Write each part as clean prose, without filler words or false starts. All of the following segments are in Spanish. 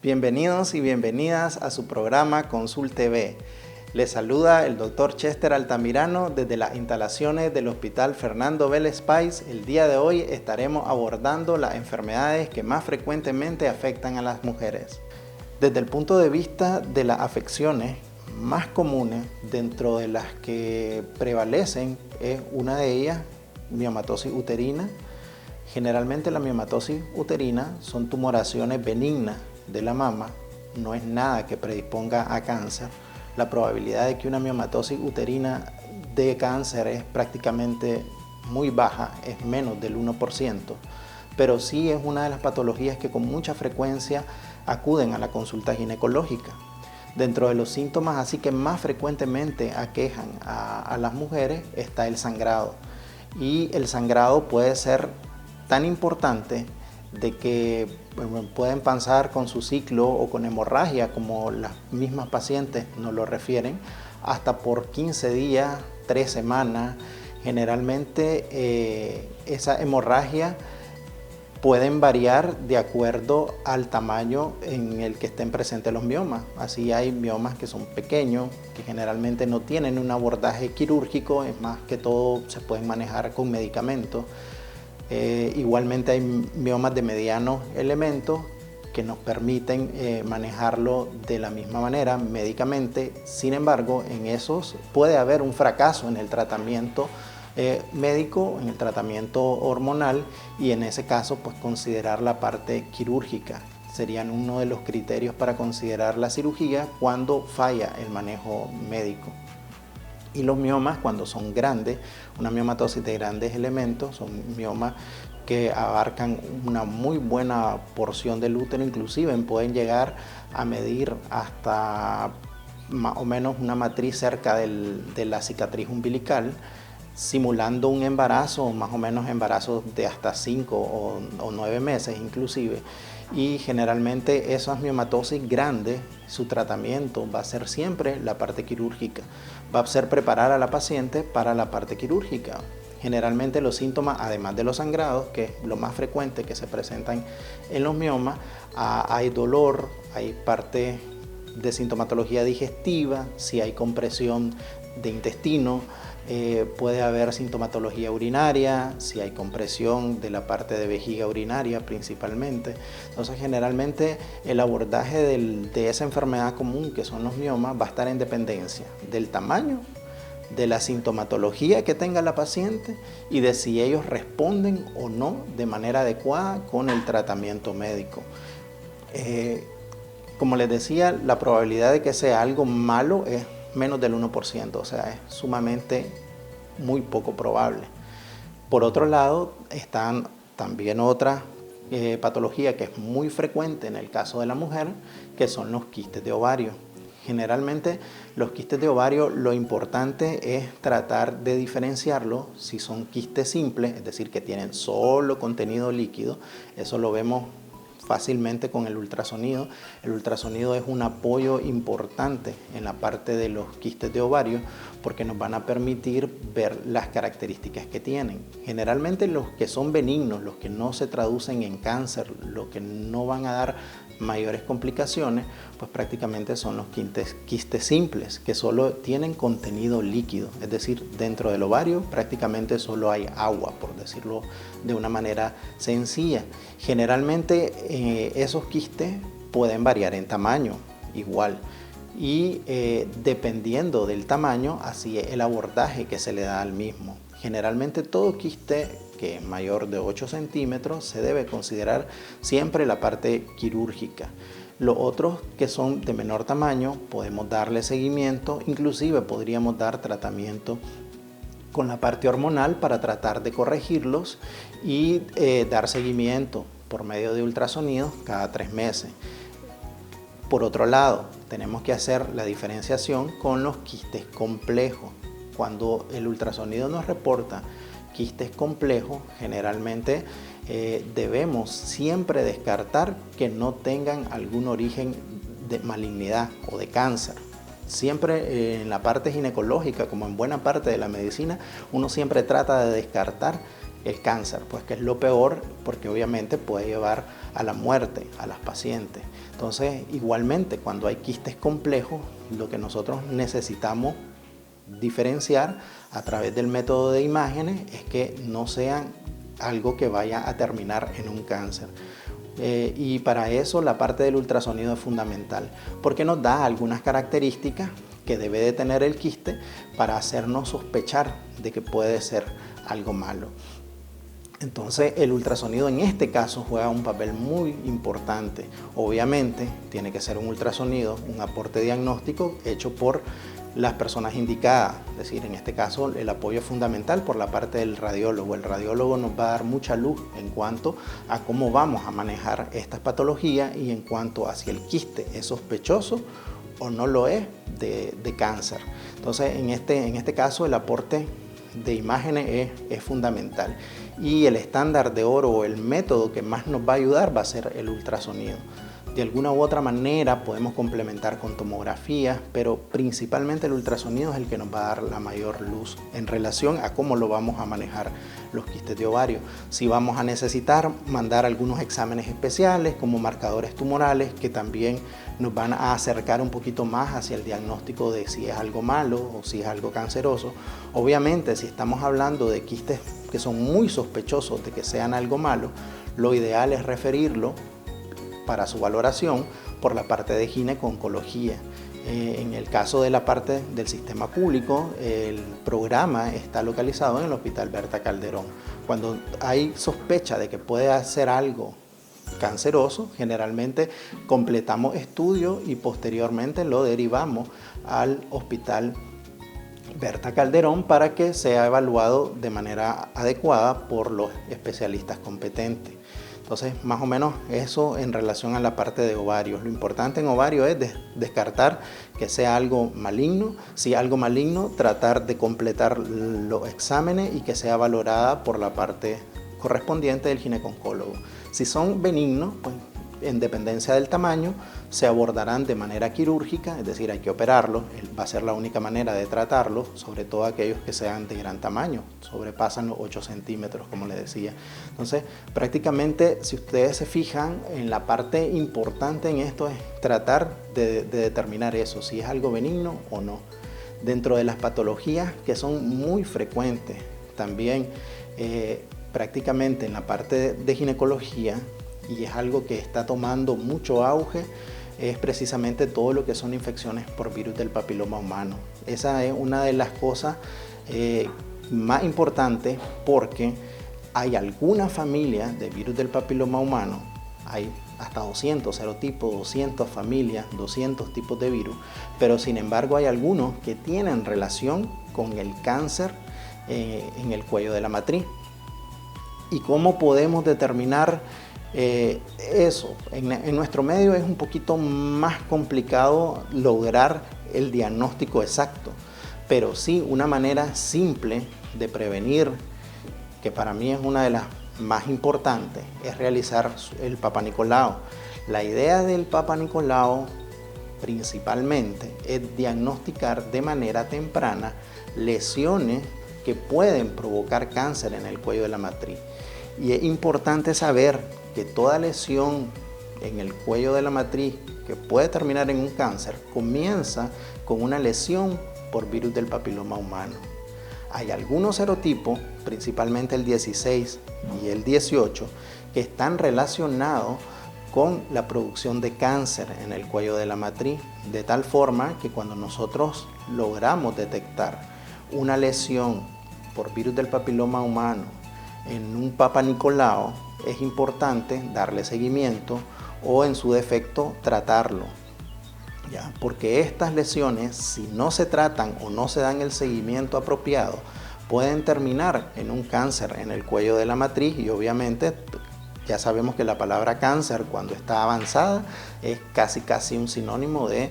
Bienvenidos y bienvenidas a su programa Consul TV. Les saluda el Dr. Chester Altamirano desde las instalaciones del Hospital Fernando Vélez Páez. El día de hoy estaremos abordando las enfermedades que más frecuentemente afectan a las mujeres. Desde el punto de vista de las afecciones más comunes, dentro de las que prevalecen, es una de ellas, miomatosis uterina. Generalmente la miomatosis uterina son tumoraciones benignas de la mama, no es nada que predisponga a cáncer. La probabilidad de que una miomatosis uterina dé cáncer es prácticamente muy baja, es menos del 1%, pero sí es una de las patologías que con mucha frecuencia acuden a la consulta ginecológica. Dentro de los síntomas así que más frecuentemente aquejan a las mujeres está el sangrado, y el sangrado puede ser tan importante de que pueden pasar con su ciclo o con hemorragia, como las mismas pacientes nos lo refieren, hasta por 15 días, 3 semanas. Generalmente esa hemorragia pueden variar de acuerdo al tamaño en el que estén presentes los miomas. Así hay miomas que son pequeños, que generalmente no tienen un abordaje quirúrgico, es más que todo se pueden manejar con medicamentos. Igualmente hay miomas de medianos elementos que nos permiten manejarlo de la misma manera médicamente. Sin embargo, en esos puede haber un fracaso en el tratamiento médico, en el tratamiento hormonal, y en ese caso pues considerar la parte quirúrgica. Serían uno de los criterios para considerar la cirugía cuando falla el manejo médico. Y los miomas, cuando son grandes, una miomatosis de grandes elementos, son miomas que abarcan una muy buena porción del útero, inclusive pueden llegar a medir hasta más o menos una matriz cerca de la cicatriz umbilical, simulando un embarazo, más o menos embarazos de hasta 5 o 9 meses inclusive. Y generalmente esas miomatosis grandes, su tratamiento va a ser siempre la parte quirúrgica, va a ser preparar a la paciente para la parte quirúrgica. Generalmente los síntomas, además de los sangrados, que es lo más frecuente que se presentan en los miomas, hay dolor, hay parte de sintomatología digestiva, si hay compresión de intestino, puede haber sintomatología urinaria, si hay compresión de la parte de vejiga urinaria principalmente. Entonces generalmente el abordaje de esa enfermedad común que son los miomas va a estar en dependencia del tamaño, de la sintomatología que tenga la paciente y de si ellos responden o no de manera adecuada con el tratamiento médico. Como les decía, la probabilidad de que sea algo malo es menos del 1%, o sea, es sumamente muy poco probable. Por otro lado, están también otras patologías que es muy frecuente en el caso de la mujer, que son los quistes de ovario. Generalmente los quistes de ovario, lo importante es tratar de diferenciarlos. Si son quistes simples, es decir, que tienen solo contenido líquido, eso lo vemos fácilmente con el ultrasonido. El ultrasonido es un apoyo importante en la parte de los quistes de ovario porque nos van a permitir ver las características que tienen. Generalmente los que son benignos, los que no se traducen en cáncer, los que no van a dar mayores complicaciones, pues prácticamente son los quistes simples, que solo tienen contenido líquido, es decir, dentro del ovario prácticamente solo hay agua, por decirlo de una manera sencilla. Generalmente esos quistes pueden variar en tamaño igual, y dependiendo del tamaño, así es el abordaje que se le da al mismo. Generalmente todo quiste que es mayor de 8 centímetros se debe considerar siempre la parte quirúrgica. Los otros que son de menor tamaño podemos darle seguimiento, inclusive podríamos dar tratamiento con la parte hormonal para tratar de corregirlos y dar seguimiento por medio de ultrasonidos cada 3 meses. Por otro lado, tenemos que hacer la diferenciación con los quistes complejos. Cuando el ultrasonido nos reporta quistes complejos, generalmente debemos siempre descartar que no tengan algún origen de malignidad o de cáncer. Siempre en la parte ginecológica, como en buena parte de la medicina, uno siempre trata de descartar el cáncer, pues que es lo peor porque obviamente puede llevar a la muerte a las pacientes. Entonces, igualmente, cuando hay quistes complejos, lo que nosotros necesitamos diferenciar a través del método de imágenes es que no sean algo que vaya a terminar en un cáncer. Y para eso la parte del ultrasonido es fundamental, porque nos da algunas características que debe de tener el quiste para hacernos sospechar de que puede ser algo malo. Entonces el ultrasonido en este caso juega un papel muy importante. Obviamente tiene que ser un ultrasonido, un aporte diagnóstico hecho por las personas indicadas, es decir, en este caso el apoyo es fundamental por la parte del radiólogo. El radiólogo nos va a dar mucha luz en cuanto a cómo vamos a manejar estas patologías y en cuanto a si el quiste es sospechoso o no lo es de cáncer. Entonces en este caso el aporte de imágenes es fundamental y el estándar de oro o el método que más nos va a ayudar va a ser el ultrasonido. De alguna u otra manera podemos complementar con tomografías, pero principalmente el ultrasonido es el que nos va a dar la mayor luz en relación a cómo lo vamos a manejar los quistes de ovario. Si vamos a necesitar mandar algunos exámenes especiales como marcadores tumorales que también nos van a acercar un poquito más hacia el diagnóstico de si es algo malo o si es algo canceroso. Obviamente, si estamos hablando de quistes que son muy sospechosos de que sean algo malo, lo ideal es referirlo para su valoración por la parte de gineco-oncología. En el caso de la parte del sistema público, el programa está localizado en el Hospital Berta Calderón. Cuando hay sospecha de que puede ser algo canceroso, generalmente completamos estudio y posteriormente lo derivamos al Hospital Berta Calderón para que sea evaluado de manera adecuada por los especialistas competentes. Entonces, más o menos eso en relación a la parte de ovarios. Lo importante en ovario es descartar que sea algo maligno. Si algo maligno, tratar de completar los exámenes y que sea valorada por la parte correspondiente del gineco-oncólogo. Si son benignos, pues en dependencia del tamaño, se abordarán de manera quirúrgica, es decir, hay que operarlos, va a ser la única manera de tratarlos, sobre todo aquellos que sean de gran tamaño, sobrepasan los 8 centímetros, como les decía. Entonces, prácticamente, si ustedes se fijan, en la parte importante en esto es tratar de determinar eso, si es algo benigno o no. Dentro de las patologías que son muy frecuentes, también prácticamente en la parte de ginecología, y es algo que está tomando mucho auge, es precisamente todo lo que son infecciones por virus del papiloma humano. Esa es una de las cosas más importantes porque hay algunas familias de virus del papiloma humano, hay hasta 200 serotipos, 200 familias, 200 tipos de virus, pero sin embargo hay algunos que tienen relación con el cáncer en el cuello de la matriz. ¿Y cómo podemos determinar eso? En nuestro medio es un poquito más complicado lograr el diagnóstico exacto, pero sí una manera simple de prevenir, que para mí es una de las más importantes, es realizar el Papa Nicolau. La idea del Papa Nicolau principalmente es diagnosticar de manera temprana lesiones que pueden provocar cáncer en el cuello de la matriz. Y es importante saber que toda lesión en el cuello de la matriz que puede terminar en un cáncer comienza con una lesión por virus del papiloma humano. Hay algunos serotipos, principalmente el 16 y el 18, que están relacionados con la producción de cáncer en el cuello de la matriz, de tal forma que cuando nosotros logramos detectar una lesión por virus del papiloma humano en un Papa Nicolau, es importante darle seguimiento o en su defecto tratarlo, ¿ya? Porque estas lesiones, si no se tratan o no se dan el seguimiento apropiado, pueden terminar en un cáncer en el cuello de la matriz y obviamente ya sabemos que la palabra cáncer cuando está avanzada es casi un sinónimo de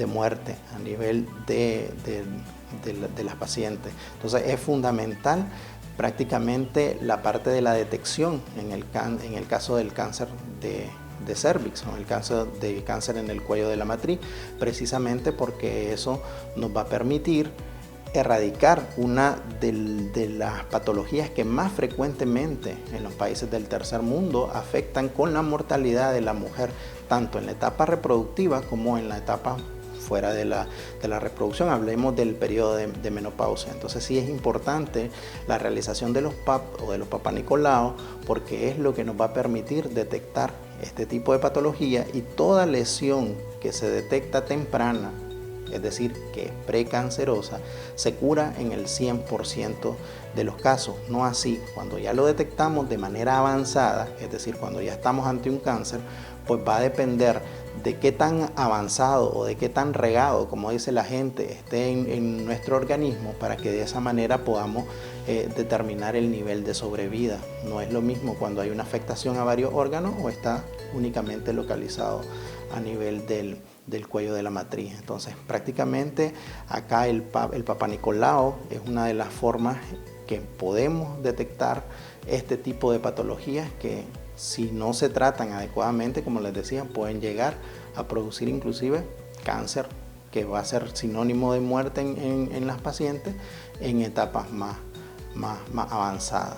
muerte a nivel de las pacientes. Entonces es fundamental prácticamente la parte de la detección en el caso del cáncer de cervix o el cáncer en el cuello de la matriz, precisamente porque eso nos va a permitir erradicar una de las patologías que más frecuentemente en los países del tercer mundo afectan con la mortalidad de la mujer, tanto en la etapa reproductiva como en la etapa fuera de la reproducción. Hablemos del periodo de menopausia. Entonces sí es importante la realización de los PAP o de los Papá Nicolau, porque es lo que nos va a permitir detectar este tipo de patología, y toda lesión que se detecta temprana, es decir, que es precancerosa, se cura en el 100% de los casos. No así, cuando ya lo detectamos de manera avanzada, es decir, cuando ya estamos ante un cáncer, pues va a depender de qué tan avanzado o de qué tan regado, como dice la gente, esté en nuestro organismo, para que de esa manera podamos determinar el nivel de sobrevida. No es lo mismo cuando hay una afectación a varios órganos o está únicamente localizado a nivel del cuello de la matriz. Entonces, prácticamente acá el Papá Nicolau es una de las formas que podemos detectar este tipo de patologías que, si no se tratan adecuadamente, como les decía, pueden llegar a producir inclusive cáncer, que va a ser sinónimo de muerte en las pacientes en etapas más avanzadas.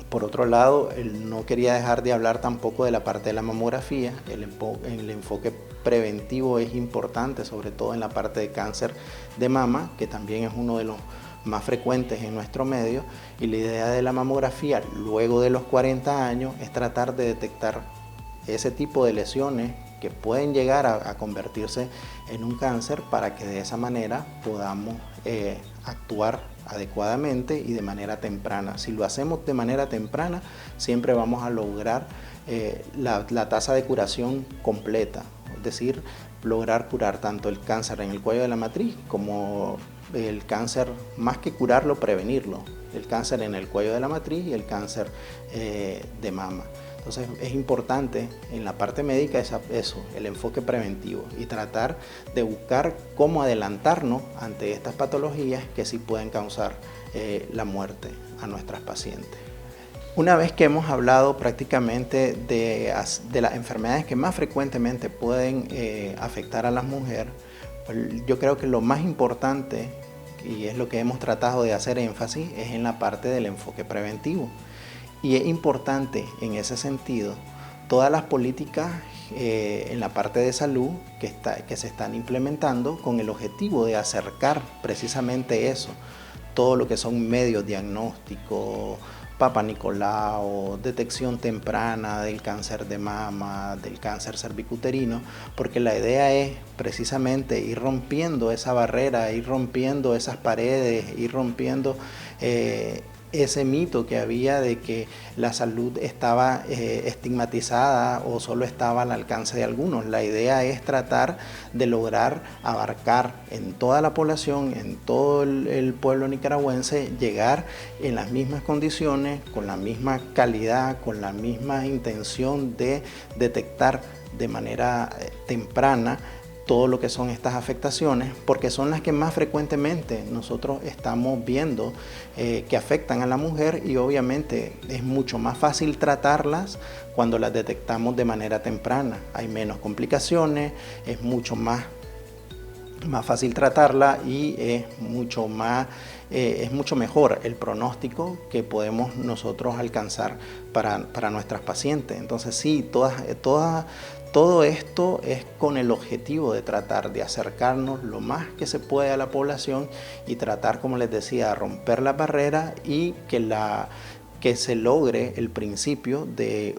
Por otro lado, no quería dejar de hablar tampoco de la parte de la mamografía. El enfoque preventivo es importante, sobre todo en la parte de cáncer de mama, que también es uno de los más frecuentes en nuestro medio, y la idea de la mamografía luego de los 40 años es tratar de detectar ese tipo de lesiones que pueden llegar a convertirse en un cáncer, para que de esa manera podamos actuar adecuadamente y de manera temprana. Si lo hacemos de manera temprana, siempre vamos a lograr la tasa de curación completa, es decir, lograr curar tanto el cáncer en el cuello de la matriz como el cáncer, más que curarlo, prevenirlo, el cáncer en el cuello de la matriz y el cáncer de mama. Entonces es importante en la parte médica eso, el enfoque preventivo, y tratar de buscar cómo adelantarnos ante estas patologías que sí pueden causar la muerte a nuestras pacientes. Una vez que hemos hablado prácticamente de las enfermedades que más frecuentemente pueden afectar a las mujeres, pues yo creo que lo más importante, y es lo que hemos tratado de hacer énfasis, es en la parte del enfoque preventivo. Y es importante en ese sentido todas las políticas en la parte de salud que se están implementando con el objetivo de acercar precisamente eso, todo lo que son medios diagnósticos, Papá Nicolau, detección temprana del cáncer de mama, del cáncer cervicuterino, porque la idea es precisamente ir rompiendo esa barrera, ir rompiendo esas paredes, ir rompiendo ese mito que había de que la salud estaba estigmatizada o solo estaba al alcance de algunos. La idea es tratar de lograr abarcar en toda la población, en todo el pueblo nicaragüense, llegar en las mismas condiciones, con la misma calidad, con la misma intención de detectar de manera temprana todo lo que son estas afectaciones, porque son las que más frecuentemente nosotros estamos viendo que afectan a la mujer, y obviamente es mucho más fácil tratarlas cuando las detectamos de manera temprana. Hay menos complicaciones, es mucho más fácil tratarla, y es mucho mejor el pronóstico que podemos nosotros alcanzar para nuestras pacientes. Entonces sí, todo esto es con el objetivo de tratar de acercarnos lo más que se puede a la población y tratar, como les decía, romper la barrera y que se logre el principio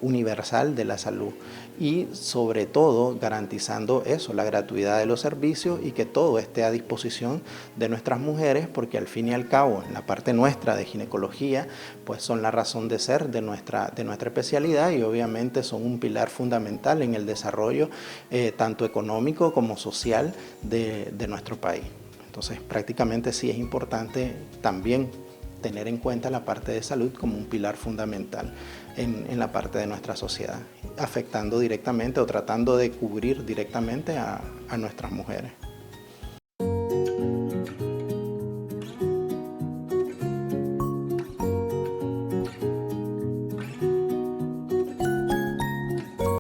universal de la salud, y sobre todo garantizando eso, la gratuidad de los servicios, y que todo esté a disposición de nuestras mujeres, porque al fin y al cabo en la parte nuestra de ginecología pues son la razón de ser de nuestra especialidad, y obviamente son un pilar fundamental en el desarrollo tanto económico como social de nuestro país. Entonces prácticamente sí es importante también tener en cuenta la parte de salud como un pilar fundamental en la parte de nuestra sociedad, afectando directamente o tratando de cubrir directamente a nuestras mujeres.